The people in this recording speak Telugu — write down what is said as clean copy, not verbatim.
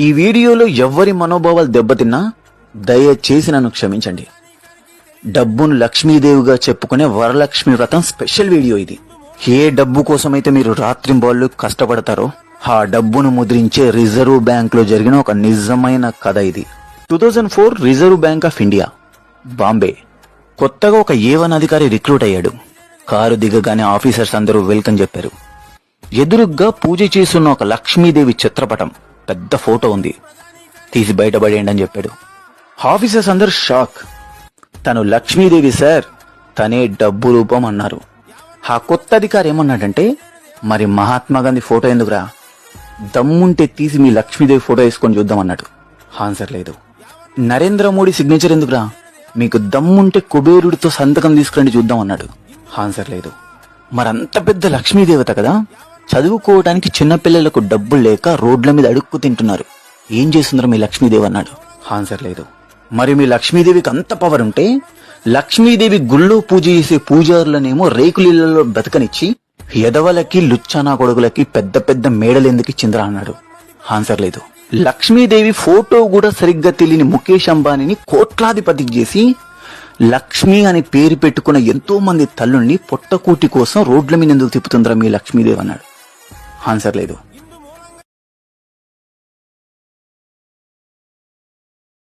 ఈ వీడియోలో ఎవ్వరి మనోభావాలు దెబ్బతిన్నా దయచేసి నన్ను క్షమించండి. డబ్బును లక్ష్మీదేవిగా చెప్పుకునే వరలక్ష్మి వ్రతం స్పెషల్ వీడియో ఇది. ఏ డబ్బు కోసమైతే మీరు రాత్రింబాళ్ళు కష్టపడతారో ఆ డబ్బును ముద్రించే రిజర్వ్ బ్యాంక్ లో జరిగిన ఒక నిజమైన కథ ఇది. 2004 reserve bank of India, Bombay. కొత్తగా ఒక A1 అధికారి రిక్రూట్ అయ్యాడు. కారు దిగగానే ఆఫీసర్స్ అందరూ వెల్కమ్ చెప్పారు. ఎదురుగ్గా పూజ చేస్తున్న ఒక లక్ష్మీదేవి చిత్రపటం, పెద్ద ఫోటో ఉంది. తీసి బయటపడేయండి అని చెప్పాడు. ఆఫీసర్స్ అందరూ షాక్. తను లక్ష్మీదేవి సార్, తనే డబ్బు రూపం అన్నారు. ఆ కొత్త అధికారి ఏమన్నాడంటే, మరి మహాత్మా గాంధీ ఫోటో ఎందుకురా, దమ్ముంటే తీసి మీ లక్ష్మీదేవి ఫోటో వేసుకొని చూద్దామన్నాడు. ఆన్సర్ లేదు. నరేంద్ర మోడీ సిగ్నేచర్ ఎందుకురా, మీకు దమ్ముంటే కుబేరుడితో సంతకం తీసుకురండి చూద్దాం అన్నాడు. ఆన్సర్ లేదు. మరంత పెద్ద లక్ష్మీదేవత కదా, చదువుకోవడానికి చిన్నపిల్లలకు డబ్బులు లేక రోడ్ల మీద అడుక్కు తింటున్నారు, ఏం చేస్తుందో మీ లక్ష్మీదేవి అన్నాడు. ఆన్సర్ లేదు. మరి మీ లక్ష్మీదేవికి అంత పవర్ ఉంటే లక్ష్మీదేవి గుళ్ళో పూజ చేసే పూజారులనేమో రేకులిళ్లలో బతకనిచ్చి ఎదవలకి లుచ్చానా కొడుకులకి పెద్ద పెద్ద మేడలు ఎందుకు ఇచ్చిందిరా అన్నాడు. ఆన్సర్ లేదు. లక్ష్మీదేవి ఫోటో కూడా సరిగ్గా తెలియని ముఖేష్ అంబానీని కోట్లాధిపతికి చేసి లక్ష్మి అని పేరు పెట్టుకున్న ఎంతో మంది తల్లుల్ని పొట్టకూటి కోసం రోడ్ల మీద ఎందుకు తిప్పుతుందిరా మీ లక్ష్మీదేవి అన్నాడు. ఆన్సర్ లేదు.